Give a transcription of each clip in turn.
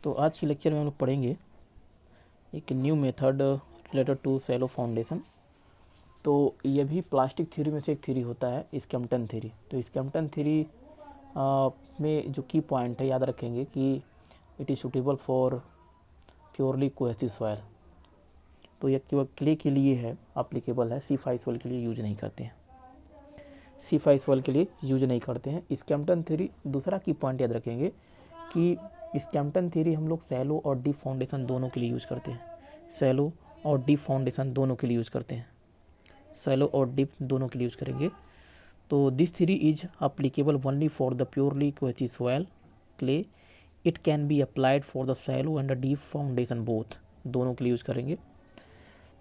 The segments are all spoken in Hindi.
तो आज के लेक्चर में हम लोग पढ़ेंगे एक new method related to shallow foundation. तो ये भी प्लास्टिक थ्योरी में से एक थ्योरी होता है, स्कैम्पटन थ्योरी। तो स्कैम्पटन थ्योरी में जो की पॉइंट है याद रखेंगे कि it is suitable for purely cohesive soil. तो यह केवल क्ले के लिए है, अप्लीकेबल है, C5 सॉइल के लिए यूज नहीं करते हैं, C5 सॉइल के लिए यूज नहीं करते हैं। स्कैम्पटन थ्योरी दूसरा की पॉइंट याद रखेंगे कि स्कैम्पटन थ्योरी हम लोग सैलो और डीप फाउंडेशन दोनों के लिए यूज़ करते हैं। सैलो और डीप फाउंडेशन दोनों के लिए यूज़ करते हैं, सैलो और डीप दोनों के लिए यूज़ करेंगे। तो this theory is applicable only for the purely cohesive soil clay. It can be applied for the shallow and the deep foundation both, दोनों के लिए यूज़ करेंगे।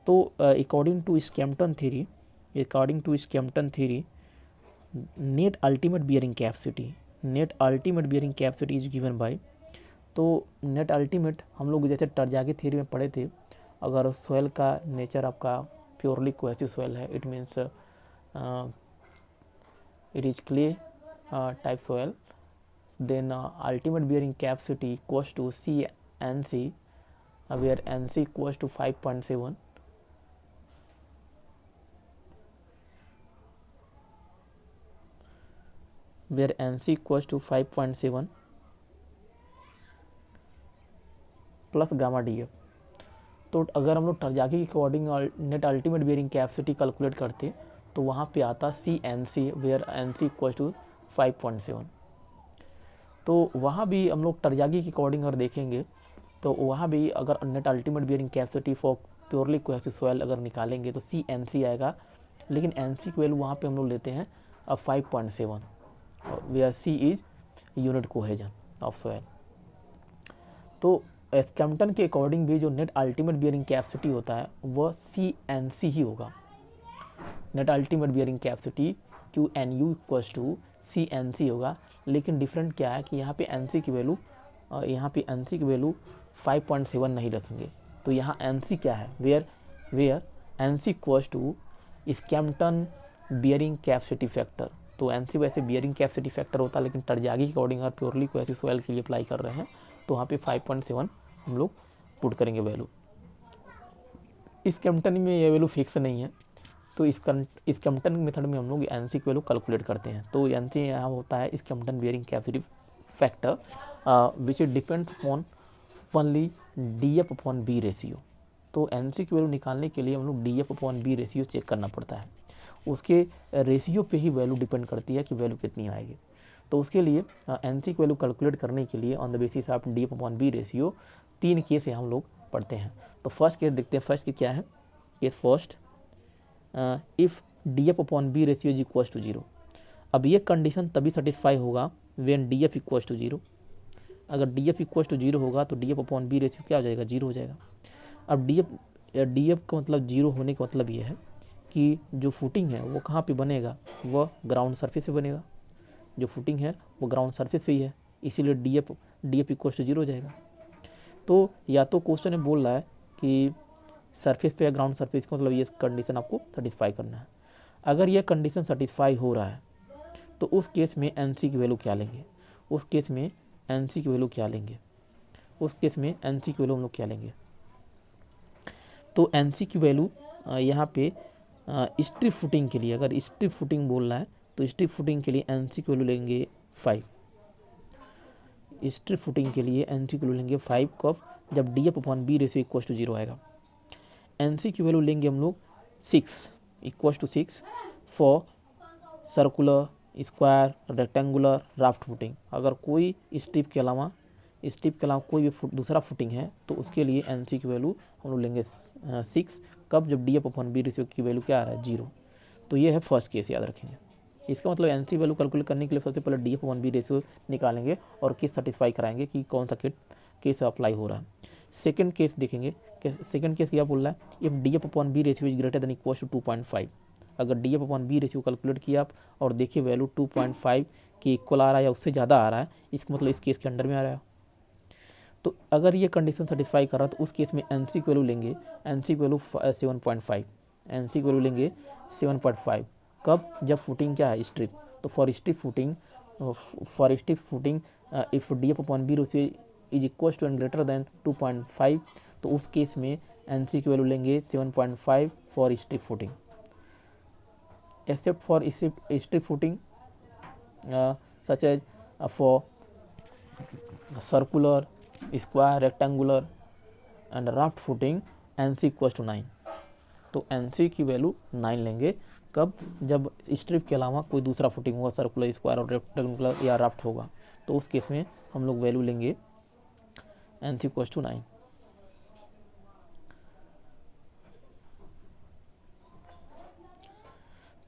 तो according to Skempton theory net ultimate bearing capacity is given by. तो नेट अल्टीमेट हम लोग जैसे टरजागी थ्योरी में पढ़े थे, अगर सॉइल का नेचर आपका प्योरली कोहेसिव सॉइल है, it means it is clay type soil, then ultimate bearing capacity equals to CNC, where NC equals to 5.7, where NC equals to 5.7 plus gamma DF। तो अगर हम लोग टरजागी के according net ultimate bearing capacity calculate करते तो वहाँ पे आता CNC, where NC equals to 5.7। तो वहाँ भी हम लोग टरजागी के अकॉर्डिंग अगर देखेंगे तो वहाँ भी अगर net ultimate bearing capacity for purely cohesive soil अगर निकालेंगे तो CNC आएगा, लेकिन NC की वैल्यू वहाँ पे हम लोग लेते हैं 5.7, where C is unit cohesion of soil. तो स्कैम्पटन के अकॉर्डिंग भी जो नेट अल्टीमेट बियरिंग कैपेसिटी होता है वह CNC ही होगा। Net ultimate bearing capacity QNU equals to CNC होगा, लेकिन डिफरेंट क्या है कि यहाँ पे NC की वैल्यू 5.7 नहीं रखेंगे। तो यहाँ NC क्या है, where NC equals to Skempton bearing capacity factor. तो NC वैसे बियरिंग कैपेसिटी फैक्टर होता है, लेकिन टरजागी के अकॉर्डिंग अगर प्योरली कोहेसिव सॉइल के लिए अप्लाई कर रहे हैं तो वहाँ पे 5.7 हम लोग पुट करेंगे वैल्यू। स्कैम्पटन में ये वैल्यू फिक्स नहीं है, तो स्कैम्पटन मेथड में हम लोग NC की वैल्यू कैलकुलेट करते हैं। तो NC यहाँ होता है Skempton bearing capacity factor, which is depend upon only DF upon B ratio. तो NC की वैल्यू निकालने के लिए हम लोग DF upon B ratio check करना पड़ता है, उसके रेशियो पे ही वैल्यू डिपेंड करती है कि वैल्यू कितनी आएगी। तो उसके लिए NC की वैल्यू कैलकुलेट करने के लिए on the basis of DF upon B ratio 3 case हम लोग पढ़ते हैं। तो फर्स्ट केस देखते हैं, फर्स्ट केस क्या है। Case first, if DF upon B ratio is equals to 0। अब ये कंडीशन तभी सेटिस्फाई होगा व्हेन DF इक्वल्स टू 0। अगर DF इक्वल्स टू 0 होगा तो DF अपॉन B रेशियो क्या हो जाएगा, 0 हो जाएगा। अब DF का मतलब 0 होने का मतलब ये है कि जो फुटिंग है वो कहाँ पे बनेगा, वह ग्राउंड सरफेस पे बनेगा। जो फुटिंग है वो ग्राउंड सरफेस पे ही है, इसीलिए DF इक्वल्स टू 0 हो जाएगा। तो या तो क्वेश्चन में बोल रहा है कि सरफेस पे या ग्राउंड सरफेस का मतलब ये कंडीशन आपको सेटिस्फाई करना है। अगर ये कंडीशन सेटिस्फाई हो रहा है तो उस केस में NC की वैल्यू क्या लेंगे, उस केस में NC की वैल्यू हम लोग क्या लेंगे। तो NC की वैल्यू यहाँ पे स्ट्रिप फुटिंग के लिए, अगर स्ट्रिप फुटिंग बोल रहा है तो स्ट्रिप फुटिंग के लिए NC की वैल्यू लेंगे 5। स्ट्रिप फुटिंग के लिए NC की वैल्यू लेंगे 5 कब, जब DF upon B ratio equals to 0 आएगा। NC की वैल्यू लेंगे हम लोग 6 equals to 6 for circular, square, rectangular, raft footing. अगर कोई स्ट्रिप के अलावा कोई भी दूसरा फुटिंग है तो उसके लिए NC की वैल्यू हम लोग लेंगे 6 कब, जब DF अपॉन B रेशियो की वैल्यू क्या आ रहा है, 0। तो ये है फर्स्ट केस, याद रखेंगे। इसका मतलब NC वैल्यू कैलकुलेट करने के लिए सबसे पहले DF अपॉन B रेशियो निकालेंगे और केस सेटिस्फाई कराएंगे कि कौन सा केस अप्लाई हो रहा है। सेकंड केस देखेंगे, सेकंड केस क्या बोल रहा है, if DF upon B ratio is greater than equals to 2.5। अगर DF upon B ratio calculate किया आप और देखिए वैल्यू 2.5 के इक्वल आ रहा है या उससे ज़्यादा आ रहा है, इसका मतलब इस केस के अंडर में आ रहा है। तो अगर ये कंडीशन सेटिस्फाई कर रहा है तो उस केस में NC की वैल्यू लेंगे, NC की वैल्यू 7.5, NC की वैल्यू लेंगे 7.5 कब, जब फुटिंग क्या है, स्ट्रिप। तो for strip footing if DF upon B ratio is equal to and greater than 2.5, तो उस केस में एन सी की वैल्यू लेंगे 7.5 for strip footing. Except for strip footing such as for circular, square, rectangular and raft footing N C equal to 9। तो एन सी की वैल्यू 9 लेंगे कब, जब स्ट्रिप के अलावा कोई दूसरा फुटिंग होगा, सर्कुलर, स्क्वायर और रेक्टेंगुलर या राफ्ट होगा, तो उस केस में हम लोग वैल्यू लेंगे N C equal to 9।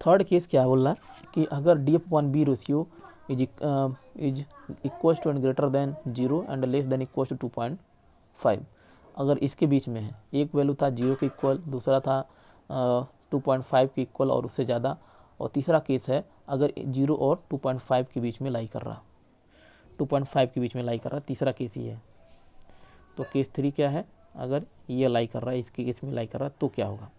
Third case क्या बोल रहा है कि अगर D F upon B ratio is equal to and greater than 0 and less than equal to 2.5, अगर इसके बीच में है, एक वैल्यू था 0 के इक्वल, दूसरा था 2.5 के इक्वल और उससे ज़्यादा, और तीसरा केस है अगर 0 और 2.5 के बीच में लाई कर रहा, 2.5 के बीच में लाई कर रहा, तीसरा केस ही है। तो केस 3 क्या है, अगर ये लाई कर रहा है, इसके केस में लाई कर रहा है तो क्या होगा।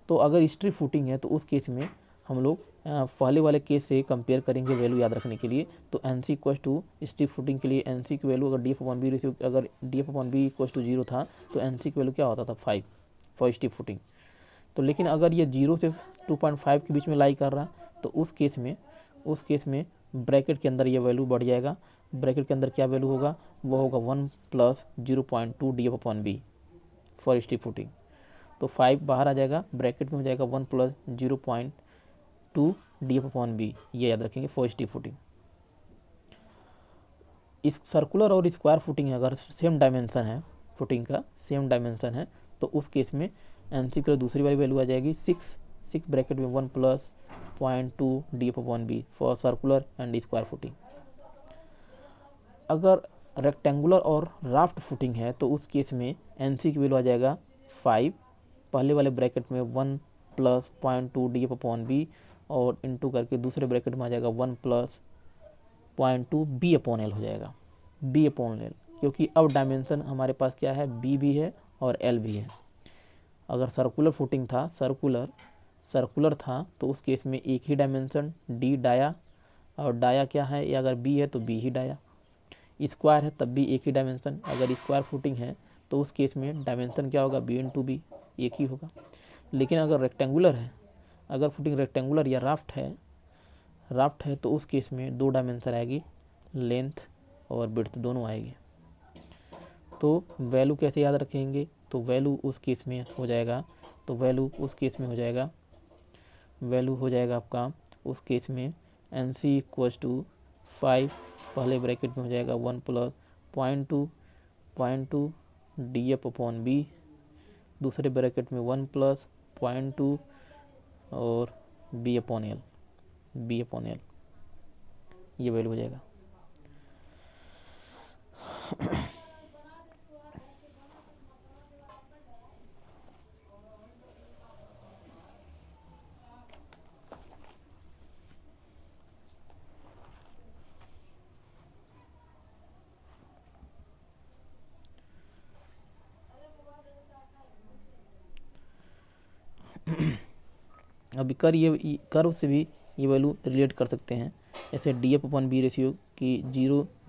तो अगर स्ट्रिप फुटिंग है तो उस केस में हम लोग पहले वाले केस से कंपेयर करेंगे वैल्यू याद रखने के लिए। तो N C equal to strip footing के लिए एन सी की वैल्यू अगर D F upon B ratio, अगर D F upon B equal to 0 था तो एन सी की वैल्यू क्या होता था 5 फॉर स्ट्रिप फुटिंग। तो लेकिन अगर ये 0 से 2.5 के बीच में लाई कर रहा तो उस केस में ब्रैकेट के अंदर ये वैल्यू बढ़ जाएगा। ब्रैकेट के अंदर क्या वैल्यू होगा, वो होगा 1 plus 0.2 D F upon B for strip footing. तो 5 बाहर आ जाएगा, ब्रैकेट में हो जाएगा 1 plus 0.2 D F upon B, ये याद रखेंगे फॉर स्ट्रिप फुटिंग। इस सर्कुलर और स्क्वायर फुटिंग अगर सेम डायमेंशन है, फुटिंग का सेम डायमेंशन है, तो उस केस में एन सी की दूसरी वाली वैल्यू आ जाएगी 6 ब्रैकेट में 1 plus 0.2 D F upon B for circular and square footing. अगर रेक्टेंगुलर और राफ्ट फुटिंग है तो उस केस में एन सी की वैल्यू आ जाएगा 5, पहले वाले ब्रैकेट में 1 plus 0.2 D F upon B और इंटू करके दूसरे ब्रैकेट में आ जाएगा 1 प्लस 0.2 बी अपॉन एल हो जाएगा, बी अपॉन एल, क्योंकि अब डायमेंशन हमारे पास क्या है, बी भी है और एल भी है। अगर सर्कुलर फुटिंग था, सर्कुलर था तो उस केस में एक ही डायमेंशन डी डाया, और डाया क्या है, या अगर बी है तो बी ही डाया। स्क्वायर है तब भी एक ही डायमेंशन, अगर स्क्वायर फुटिंग है तो उस केस में डायमेंशन क्या होगा, बी इंटू बी, एक ही होगा। लेकिन अगर रेक्टेंगुलर है, अगर फुटिंग रेक्टेंगुलर या राफ्ट है तो उस केस में 2 डायमेंशन आएगी, लेंथ और विड्थ दोनों आएगी। तो वैल्यू कैसे याद रखेंगे, तो वैल्यू उस केस में हो जाएगा, वैल्यू हो जाएगा आपका उस केस में एन सी इक्वल टू 5, पहले ब्रैकेट में हो जाएगा 1 plus 0.2 D F upon B, दूसरे ब्रैकेट में 1 प्लस 0.2 और बी अपॉन एल, ये वैल्यू हो जाएगा। अभी कर्व से भी ये वैल्यू रिलेट कर सकते हैं। जैसे D F upon B ratio की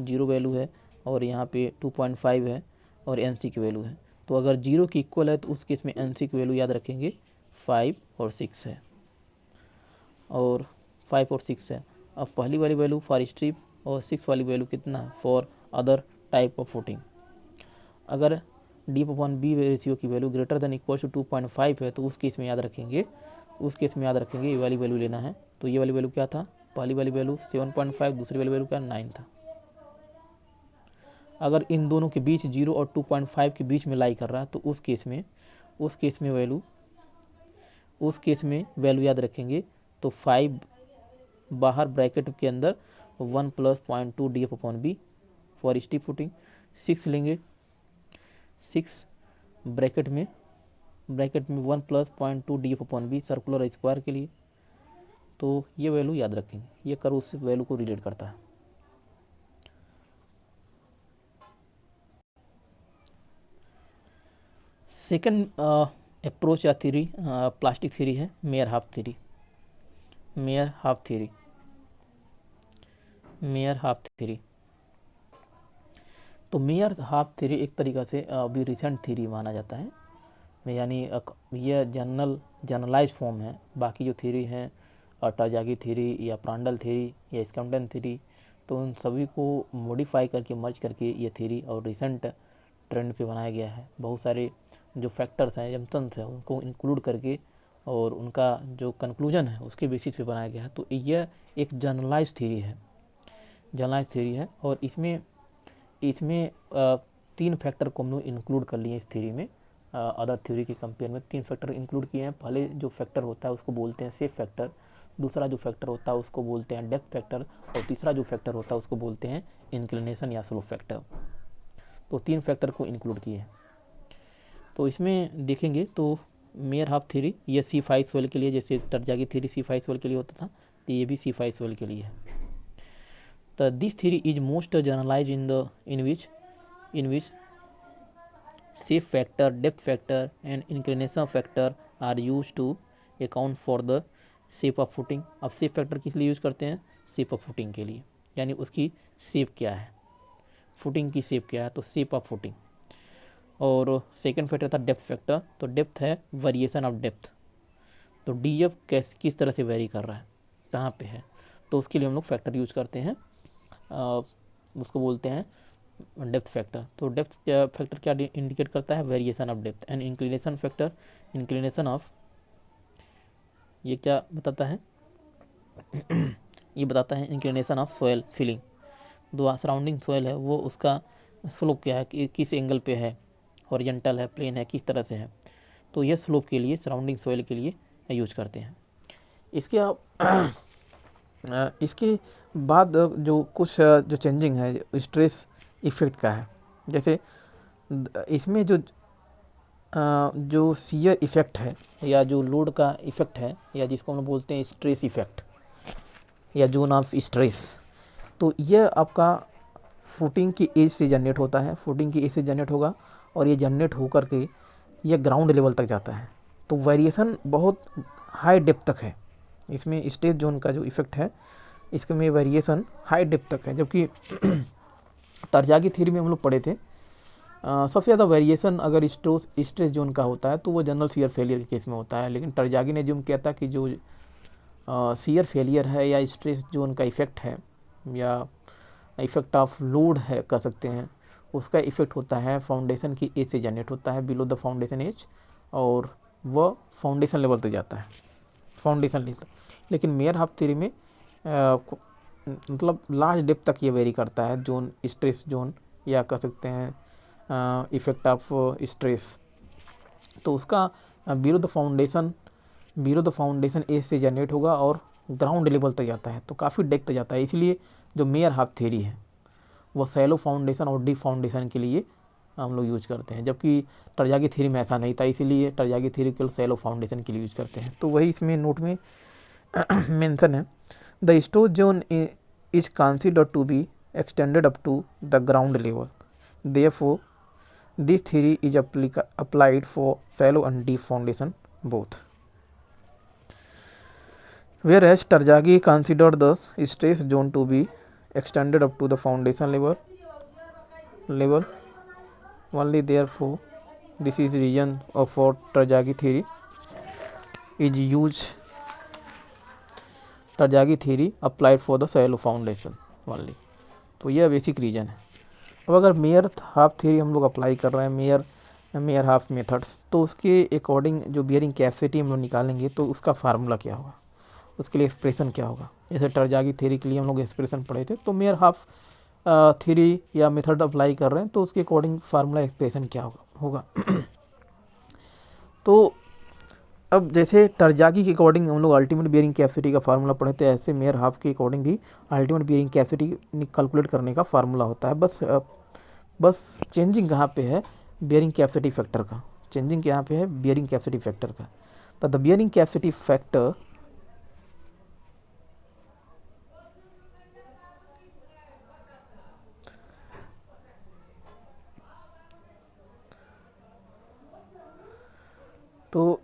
0 वैल्यू है और यहाँ पे 2.5 है और एन सी की वैल्यू है, तो अगर 0 की इक्वल है तो उस केस में एन सी की वैल्यू याद रखेंगे 5 और 6 है, और 5 और 6 है। अब पहली वाली वैल्यू फॉर स्ट्रिप और 6 वाली वैल्यू कितना है for other type of footing. अगर D F upon B ratio की value greater than equal to 2.5 है तो उस केस में याद रखेंगे ये वाली वैल्यू लेना है। तो ये वाली वैल्यू क्या था, पहली वाली वैल्यू 7.5, दूसरी वाली वैल्यू क्या 9 था। अगर इन दोनों के बीच 0 और 2.5 के बीच में लाई कर रहा है तो उस केस में वैल्यू याद रखेंगे। तो 5 बाहर ब्रैकेट के अंदर 1 plus 0.2 D F upon B for strip footing, 6 लेंगे, 6 ब्रैकेट में 1 plus 0.2 D F upon B circular square के लिए। तो ये वैल्यू याद रखेंगे, ये कर्व उस वैल्यू को रिलेट करता है। सेकंड अप्रोच या थ्योरी प्लास्टिक थ्योरी है मेयर हाफ थ्योरी। तो मेयर हाफ थ्योरी एक तरीक़ा से अभी रिसेंट थ्योरी माना जाता है, यानी यह जनरलाइज फॉर्म है। बाकी जो थ्योरी हैं टरजागी थ्योरी या प्रांडल थ्योरी या स्कैम्पटन थ्योरी, तो उन सभी को मॉडिफाई करके मर्ज करके ये थ्योरी और रिसेंट ट्रेंड पे बनाया गया है। बहुत सारे जो फैक्टर्स हैं, जम्पन्स हैं, उनको इंक्लूड करके और उनका जो कंक्लूजन है उसके बेसिस पे बनाया गया है। तो यह एक जनरलाइज थ्योरी है, और इसमें इसमें 3 फैक्टर को हम लोग इंक्लूड कर लिए इस थ्योरी में। अदर थ्योरी के कंपेयर में 3 फैक्टर इंक्लूड किए हैं। पहले जो फैक्टर होता है उसको बोलते हैं सेफ फैक्टर, दूसरा जो फैक्टर होता है उसको बोलते हैं डेप्थ फैक्टर, और तीसरा जो फैक्टर होता है उसको बोलते हैं इंक्लिनेशन या स्लोप फैक्टर। तो 3 फैक्टर को इंक्लूड किए हैं। तो इसमें देखेंगे तो मेयर हाफ थ्योरी ये C5 के लिए, जैसे टरजागी थ्योरी C5 के लिए होता था, तो ये भी C5 के लिए है। तो this theory is most generalise in which shape factor, depth factor and inclination factor are used to account for the shape of footing। अब शेप फैक्टर किस लिए यूज़ करते हैं? शेप ऑफ फुटिंग के लिए, यानी उसकी शेप क्या है, फुटिंग की शेप क्या है, तो शेप ऑफ फुटिंग। और सेकंड फैक्टर था डेप्थ फैक्टर, तो डेप्थ है वेरिएशन ऑफ डेप्थ, तो डी एफ किस तरह से वेरी कर रहा है, कहाँ पे है, तो उसके लिए हम लोग फैक्टर यूज करते हैं, उसको बोलते हैं डेप्थ फैक्टर। तो डेप्थ फैक्टर क्या इंडिकेट करता है? Variation of depth. And inclination factor, inclination of, ये क्या बताता है? ये बताता है इंक्लिनेशन ऑफ सोयल फिलिंग, जो सराउंडिंग सोयल है वो उसका स्लोप क्या है, कि किस एंगल पे है, हॉरिजॉन्टल है, प्लेन है, किस तरह से है। तो ये स्लोप के लिए, सराउंडिंग सोयल के लिए यूज करते हैं। इसके बाद जो कुछ जो चेंजिंग है स्ट्रेस इफेक्ट का है, जैसे इसमें जो शियर इफेक्ट है या जो लोड का इफेक्ट है, या जिसको हम बोलते हैं स्ट्रेस इफेक्ट या जोन ऑफ स्ट्रेस, तो यह आपका फुटिंग की एज से जनरेट होता है, फुटिंग की एज से जनरेट होगा, और ये जनरेट होकर के ये ग्राउंड लेवल तक जाता है। तो वेरिएशन बहुत हाई डेप्थ तक है इसमें, स्ट्रेस जोन का जो इफेक्ट है इसके में वेरिएशन हाई डेप्थ तक है। जबकि टरजागी थ्योरी में हम लोग पढ़े थे सबसे ज़्यादा वेरिएशन अगर स्ट्रेस जोन का होता है तो वो जनरल शियर फेलियर के केस में होता है। लेकिन टरजागी ने जो किया था कि जो शियर फेलियर है या स्ट्रेस जोन का इफेक्ट है या इफेक्ट ऑफ लोड है कह सकते हैं, उसका इफेक्ट होता है फाउंडेशन की एज से जनरेट होता है, बिलो द फाउंडेशन एज, और वह फाउंडेशन लेवल तक जाता है, फाउंडेशन लेवल। लेकिन मेयर हाफ थ्योरी में मतलब लार्ज डेप्थ तक ये वेरी करता है जोन, स्ट्रेस जोन या कह सकते हैं इफेक्ट ऑफ स्ट्रेस। तो उसका बिलो द फाउंडेशन एज से जनरेट होगा और ग्राउंड लेवल तक जाता है, तो काफ़ी डेप्थ तक जाता है। इसलिए जो मेयर हाफ थ्योरी है वो सैलो फाउंडेशन और डीप फाउंडेशन के लिए हम लोग यूज करते हैं, जबकि टरजागी थ्योरी में ऐसा नहीं था, इसीलिए टरजागी थ्योरी केवल सैलो फाउंडेशन के लिए यूज करते हैं। तो वही इसमें नोट में मेंशन है, the stress zone is considered to be extended up to the ground level, therefore this theory is applied for shallow and deep foundation both. Whereas Tarjagi considered the stress zone to be extended up to the foundation level only, therefore this is reason for Tarjagi theory is used, Tarjagi theory applied for the shallow foundation only। तो यह बेसिक रीजन है। अब अगर मेयर हाफ थ्योरी हम लोग अप्लाई कर रहे हैं, मेयर हाफ मेथड्स, तो उसके अकॉर्डिंग जो बियरिंग कैपेसिटी हम लोग निकालेंगे तो उसका फार्मूला क्या होगा, उसके लिए एक्सप्रेशन क्या होगा। जैसे टरजागी थ्योरी के लिए हम लोग एक्सप्रेशन पढ़े थे, तो मेयर हाफ थ्योरी या मेथड अप्लाई कर रहे हैं तो उसके अकॉर्डिंग फार्मूला एक्सप्रेशन क्या होगा। तो अब जैसे टरजागी के अकॉर्डिंग हम लोग अल्टीमेट बियरिंग कैपेसिटी का फार्मूला पढ़े थे, ऐसे मेयर हाफ के अकॉर्डिंग भी अल्टीमेट बियरिंग कैपेसिटी कैलकुलेट करने का फार्मूला होता है। बस चेंजिंग कहाँ पे है, बियरिंग कैपेसिटी फैक्टर का, चेंजिंग यहाँ पे है बियरिंग कैपेसिटी फैक्टर का। तो द बियरिंग कैपेसिटी फैक्टर तो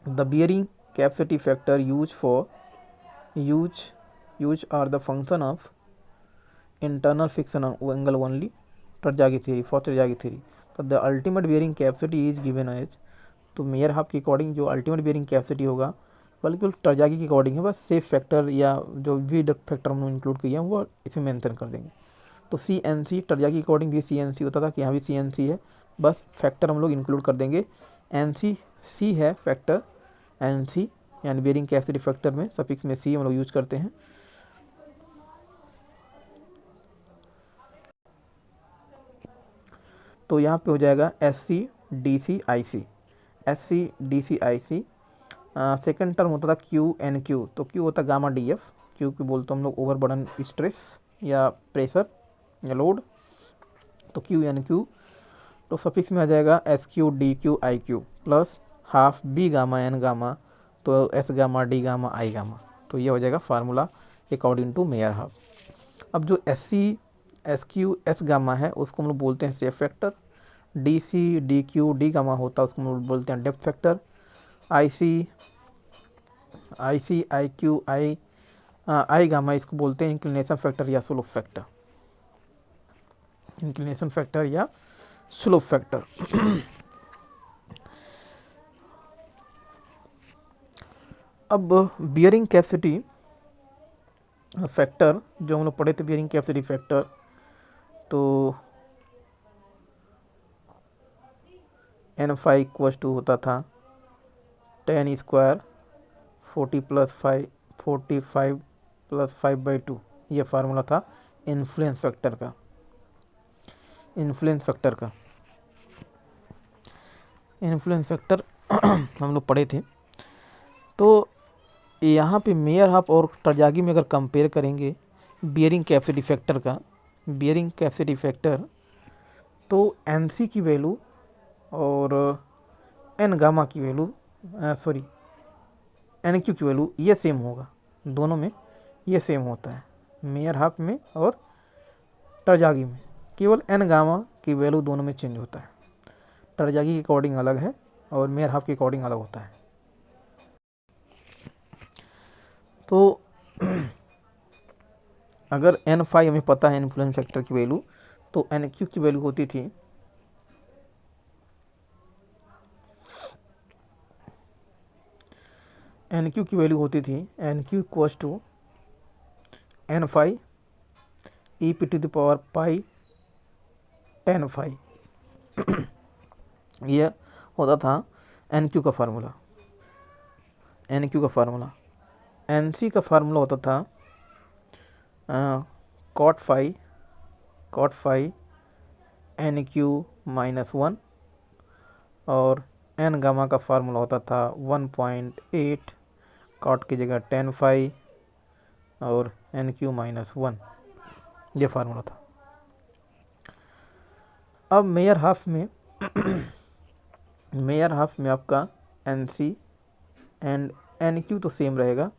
the bearing capacity factor use are the function of internal friction angle only, Terzaghi theory, for Terzaghi theory, तो the ultimate bearing capacity is given as, तो मेयर हाफ के अकॉर्डिंग जो अल्टीमेट बेयरिंग कैपेसिटी होगा बिल्कुल टर्जागी के अकॉर्डिंग है, बस सेफ फैक्टर या जो भी फैक्टर हमने इंक्लूड किया है वो इसमें मेंशन कर देंगे। तो सी एन सी टर्जागी के अकॉर्डिंग भी सी एन सी होता था कि यहाँ भी सी एन सी है, बस फैक्टर हम लोग इंक्लूड कर देंगे। एन सी सी है फैक्टर, एन सी यानी बेयरिंग कैपेसिटी फैक्टर में सफिक्स में सी हम लोग यूज करते हैं। तो यहाँ पे हो जाएगा S C D C I C, S C D C I C. Second term होता था क्यू एन क्यू, तो क्यू होता गामा डी एफ, क्यू की बोलते हम लोग ओवर बर्डन स्ट्रेस या प्रेशर या लोड, तो क्यू एन क्यू। तो सफिक्स में आ जाएगा S Q D Q I Q plus half B gamma N gamma, तो S gamma D gamma I gamma. तो ये हो जाएगा formula according to Meyerhof. अब जो S C S Q S gamma है उसको हम लोग बोलते हैं safe factor, D C D Q D gamma होता है उसको हम लोग बोलते हैं depth factor, I C I Q I gamma इसको बोलते हैं इंक्लिनेशन फैक्टर या स्लोप फैक्टर, इंक्लिनेशन फैक्टर या स्लोप फैक्टर। अब बियरिंग कैपेसिटी फैक्टर जो हम लोग पढ़े थे, बियरिंग कैपेसिटी फैक्टर, तो एन फाइव इक्वल टू होता था 10 स्क्वायर 40 प्लस 5 45 प्लस 5/2, ये फार्मूला था इन्फ्लुएंस फैक्टर का, इन्फ्लुएंस फैक्टर का, इन्फ्लुएंस फैक्टर हम लोग पढ़े थे। तो यहाँ पे मेयर हाफ और टर्जागी में अगर कंपेयर करेंगे बियरिंग कैपेसिटी फैक्टर का, बियरिंग कैपेसिटी फैक्टर, तो एन सी की वैल्यू और एन गामा की वैल्यू सॉरी एन क्यू की वैल्यू ये सेम होगा, दोनों में ये सेम होता है, मेयर हाफ में और टर्जागी में केवल एन गामा की वैल्यू दोनों में चेंज होता है, टर्जागी के अकॉर्डिंग अलग है और मेयर हाफ के अकॉर्डिंग अलग होता है। तो अगर एन फाइव हमें पता है इन्फ्लुएंस फैक्टर की वैल्यू, तो एन क्यू की वैल्यू होती थी एन क्यू की वैल्यू होती थी N Q equals to N five E P to the power pi 10 five, यह होता था एन क्यू का फार्मूला। एन क्यू का फार्मूला, एन सी का फार्मूला होता था कॉट फाइव एन क्यू -1, और एन गामा का फार्मूला होता था 1.8 कॉट की जगह 10 फाइव और एन क्यू -1, ये फार्मूला था। अब मेयर हाफ में मेयर हाफ में आपका N C and N Q तो सेम रहेगा,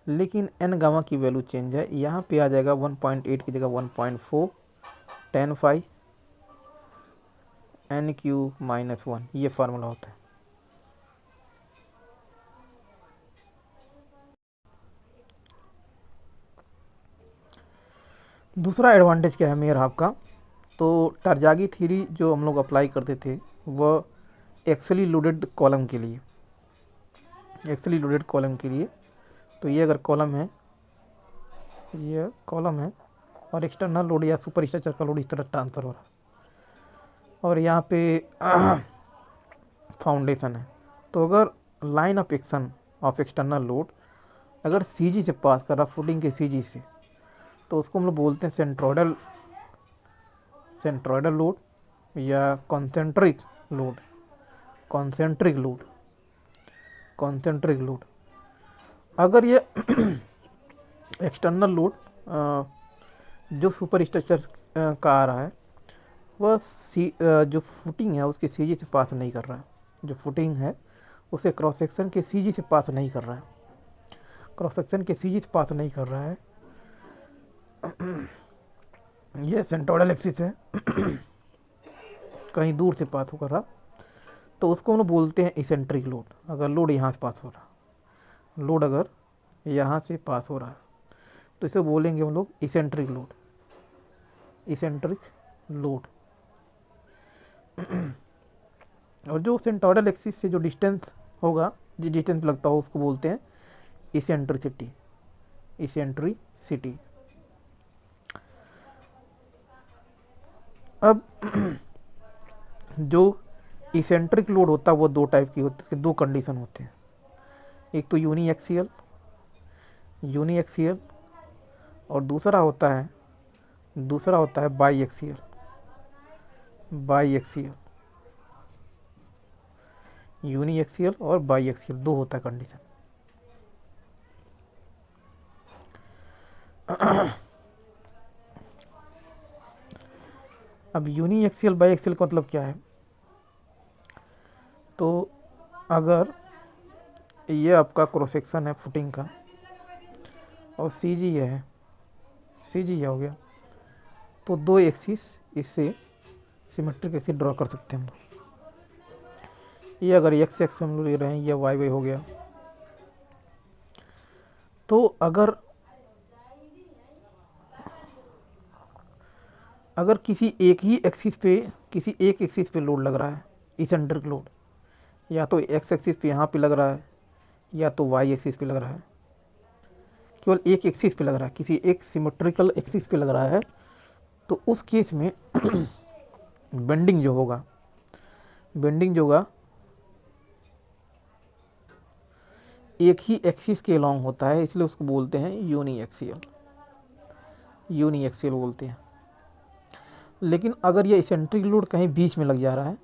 लेकिन एन गामा की वैल्यू चेंज है, यहाँ पे आ जाएगा 1.8 की जगह 1.4 10 फाइव एन क्यू -1, ये फार्मूला होता है। दूसरा एडवांटेज क्या है मेयर हाफ का, तो टर्जागी थ्योरी जो हम लोग अप्लाई करते थे वह एक्सली लोडेड कॉलम के लिए, एक्सली लोडेड कॉलम के लिए, तो ये अगर कॉलम है, ये कॉलम है और एक्सटर्नल लोड या सुपर स्ट्रक्चर का लोड इस तरह ट्रांसफर हो रहा है और यहाँ पे फाउंडेशन है, तो अगर line of action of external load अगर सीजी से पास कर रहा, फुटिंग के सीजी से, तो उसको हम लोग बोलते हैं सेंट्रोइडल लोड या concentric load, concentric load, concentric load. अगर ये एक्सटर्नल लोड जो सुपर स्ट्रक्चर का आ रहा है वह जो फुटिंग है उसके सीजी से पास नहीं कर रहा है, जो फुटिंग है उसे क्रॉस सेक्शन के सीजी से पास नहीं कर रहा है, क्रॉस सेक्शन के सीजी से पास नहीं कर रहा है, ये सेंट्रोइडल एक्सिस है कहीं दूर से पास हो रहा, तो उसको हम लोग बोलते हैं इसेंट्रिक लोड। अगर लोड यहाँ से पास हो रहा, लोड अगर यहाँ से पास हो रहा है तो इसे बोलेंगे हम लोग इसेंट्रिक लोड, इसेंट्रिक लोड। और जो सेंटोरल एक्सिस से जो डिस्टेंस होगा, जो डिस्टेंस लगता हो, उसको बोलते हैं इसेंट्रिसिटी। इसेंट्रिसिटी। अब जो इसेंट्रिक लोड होता है वो दो टाइप की होती है, उसके दो कंडीशन होते हैं। एक तो यूनी एक्सियल और दूसरा होता है बाई एक्सियल। यूनी एक्सियल और बाई एक्सियल दो होता है कंडीशन। अब यूनी एक्सियल बाई एक्सियल का मतलब क्या है? तो अगर ये आपका क्रॉस सेक्शन है फुटिंग का और सी जी ये हो गया, तो दो एक्सिस इससे सिमेट्रिक एक्सिस ड्रॉ कर सकते हैं हम लोग। ये अगर एक्स एक्स हम लोग ले रहे हैं, ये वाई वाई हो गया। तो अगर किसी एक एक्सिस पे लोड लग रहा है, इसेंट्रिक लोड, या तो एक्स एक्सिस पे यहाँ पे लग रहा है या तो वाई एक्सिस पे लग रहा है, केवल एक एक्सिस पे लग रहा है, किसी एक सिमेट्रिकल एक्सिस पे लग रहा है, तो उस केस में बेंडिंग जो होगा एक ही एक्सिस के अलॉन्ग होता है, इसलिए उसको बोलते हैं यूनी एक्सियल बोलते हैं। लेकिन अगर ये इसेंट्रिक लोड कहीं बीच में लग जा रहा है,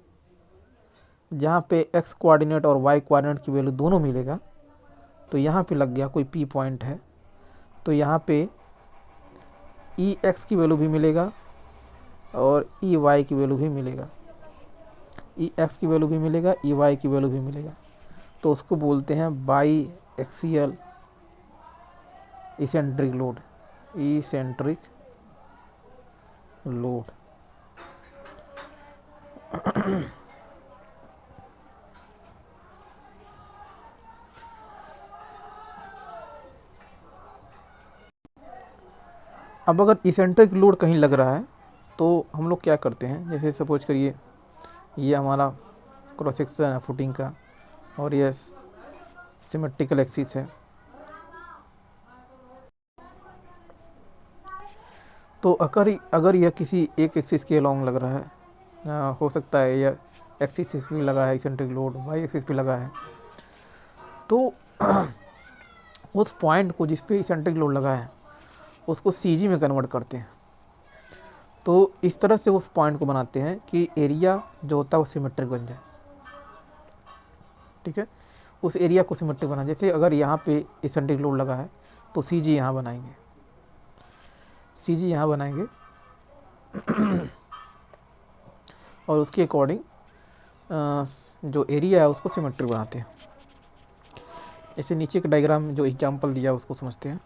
जहाँ पे एक्स कोऑर्डिनेट और वाई कोऑर्डिनेट की वैल्यू दोनों मिलेगा, तो यहाँ पे लग गया कोई पी पॉइंट है, तो यहाँ पे ई एक्स की वैल्यू भी मिलेगा और ई वाई की वैल्यू भी मिलेगा, ई एक्स की वैल्यू भी मिलेगा, ई वाई की वैल्यू भी मिलेगा। तो उसको बोलते हैं बाई एक्सियल इसेंट्रिक लोड। अब अगर इसेंट्रिक लोड कहीं लग रहा है तो हम लोग क्या करते हैं, जैसे सपोज करिए ये हमारा क्रॉस सेक्शन है फुटिंग का और ये सिमेट्रिकल एक्सिस है, तो अगर यह किसी एक एक्सिस के अलॉन्ग लग रहा है, हो सकता है यह एक्सिस भी लगा है इसेंट्रिक लोड, वाई एक्सिस भी लगा है, तो उस पॉइंट को जिस पे इसेंट्रिक लोड लगा है उसको सी में कन्वर्ट करते हैं। तो इस तरह से उस पॉइंट को बनाते हैं कि एरिया जो होता है वो सिमेट्रिक बन जाए। ठीक है, उस एरिया को सिमेट्रिक बना, जैसे अगर यहाँ पे इसेंट्रिक लोड लगा है तो सी जी यहाँ बनाएंगे और उसके अकॉर्डिंग जो एरिया है उसको सिमेट्रिक बनाते हैं। ऐसे नीचे का डायग्राम जो एग्जांपल दिया उसको समझते हैं।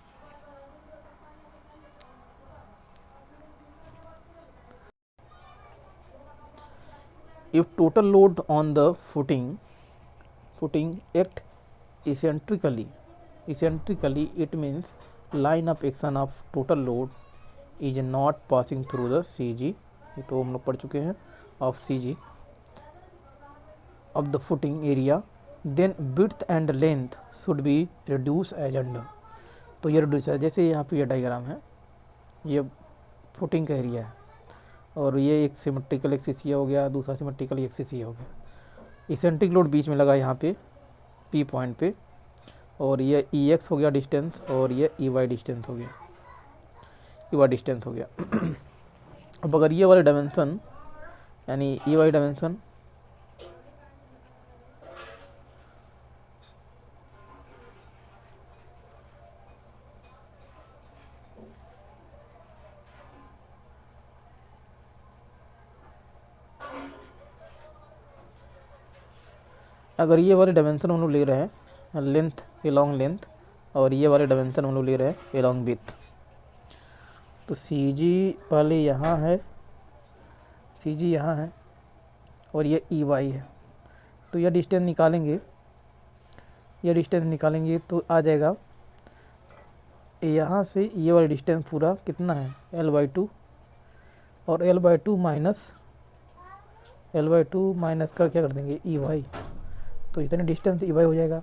If total load on the footing act eccentrically, it means line of action of total load is not passing through the CG, ये तो हम लोग पढ़ चुके हैं, of CG of the footing area, then width and length should be reduced as under। तो ये रिड्यूस है, जैसे यहाँ पे ये डायग्राम है, ये फुटिंग का एरिया है और ये एक सिमेट्रिकल एक्सिस ये हो गया, दूसरा सिमेट्रिकल एक्सिस ये हो गया, इसेंट्रिक लोड बीच में लगा यहाँ पे पी पॉइंट पे, और ये ई एक्स हो गया डिस्टेंस और ये ई वाई डिस्टेंस हो गया। अब अगर ये वाले डायमेंशन यानी ई वाई डायमेंशन अगर ये वाले डायमेंशन हम लोग ले रहे हैं लेंथ एलॉन्ग लेंथ और ये वाले डायमेंशन हम लोग ले रहे हैं एलॉन्ग विड्थ, तो सी जी पहले यहाँ है, और ये ई वाई है, तो यह डिस्टेंस निकालेंगे तो आ जाएगा यहाँ से ये वाला डिस्टेंस पूरा कितना है L/2 और L/2 माइनस L/2 माइनस कर क्या कर देंगे ई वाई, तो इतने डिस्टेंस ई वाई हो जाएगा।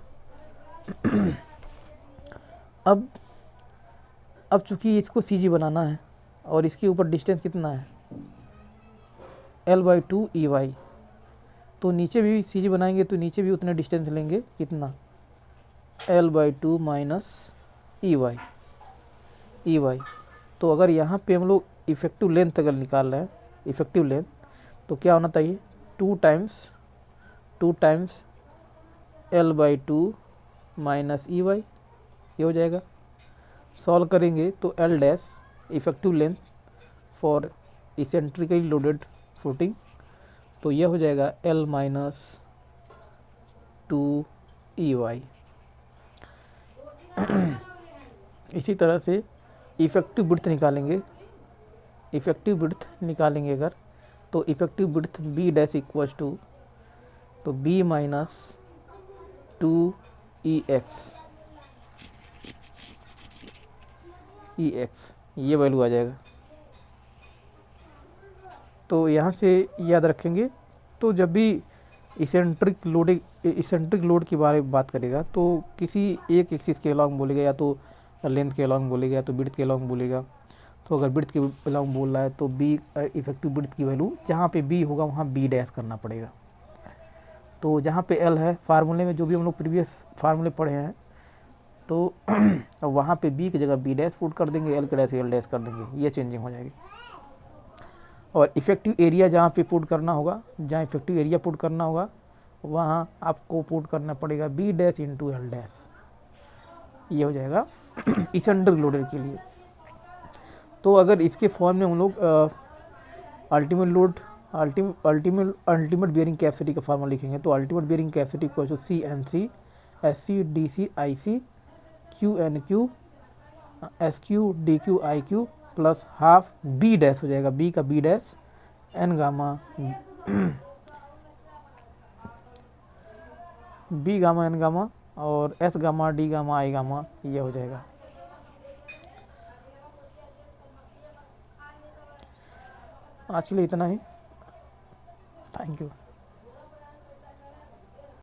अब चूंकि इसको सी जी बनाना है और इसके ऊपर डिस्टेंस कितना है L/2 ई वाई, तो नीचे भी सी जी बनाएंगे तो नीचे भी उतने डिस्टेंस लेंगे, कितना L/2 माइनस ई वाई। तो अगर यहाँ पे हम लोग इफेक्टिव लेंथ अगर निकाल रहे हैं, इफेक्टिव लेंथ, तो क्या होना चाहिए 2 times L/2 minus E Y, ये हो जाएगा। सॉल्व करेंगे तो L dash effective length for eccentrically loaded footing, तो यह हो जाएगा L माइनस 2 ई वाई। इसी तरह से इफेक्टिव ब्रेड्थ निकालेंगे अगर, तो effective breadth B dash equals to, तो बी माइनस 2 ई एक्स, ये वैल्यू आ जाएगा। तो यहाँ से याद रखेंगे, तो जब भी इसेंट्रिक लोड के बारे में बात करेगा तो किसी एक एक्सिस के अलॉन्ग बोलेगा, या तो लेंथ के अलॉन्ग बोलेगा, या तो ब्रेड्थ के अलॉन्ग बोलेगा। तो अगर ब्रेड्थ के अलॉन्ग बोल रहा है तो बी इफेक्टिव ब्रेड्थ की वैल्यू जहाँ पे बी होगा वहाँ बी डैश करना पड़ेगा। तो जहाँ पे एल है फार्मूले में, जो भी हम लोग प्रीवियस फार्मूले पढ़े हैं, तो वहाँ पे बी की जगह बी डैश पुट कर देंगे, एल के डैश एल डैश कर देंगे, ये चेंजिंग हो जाएगी। और इफेक्टिव एरिया जहाँ पे पुट करना होगा, जहाँ इफेक्टिव एरिया पुट करना होगा वहाँ आपको पुट करना पड़ेगा B dash into L dash, ये हो जाएगा इस अंडर लोडर के लिए। तो अगर इसके फॉर्म में हम लोग ultimate load, ultimate bearing capacity का फार्मूला लिखेंगे, तो ultimate bearing capacity equal to C N C S C D C I C Q N Q S Q D Q I Q plus half B dash हो जाएगा, बी का B dash N gamma B gamma N gamma और S gamma D gamma I gamma, ये हो जाएगा। आज के लिए इतना ही, थैंक यू।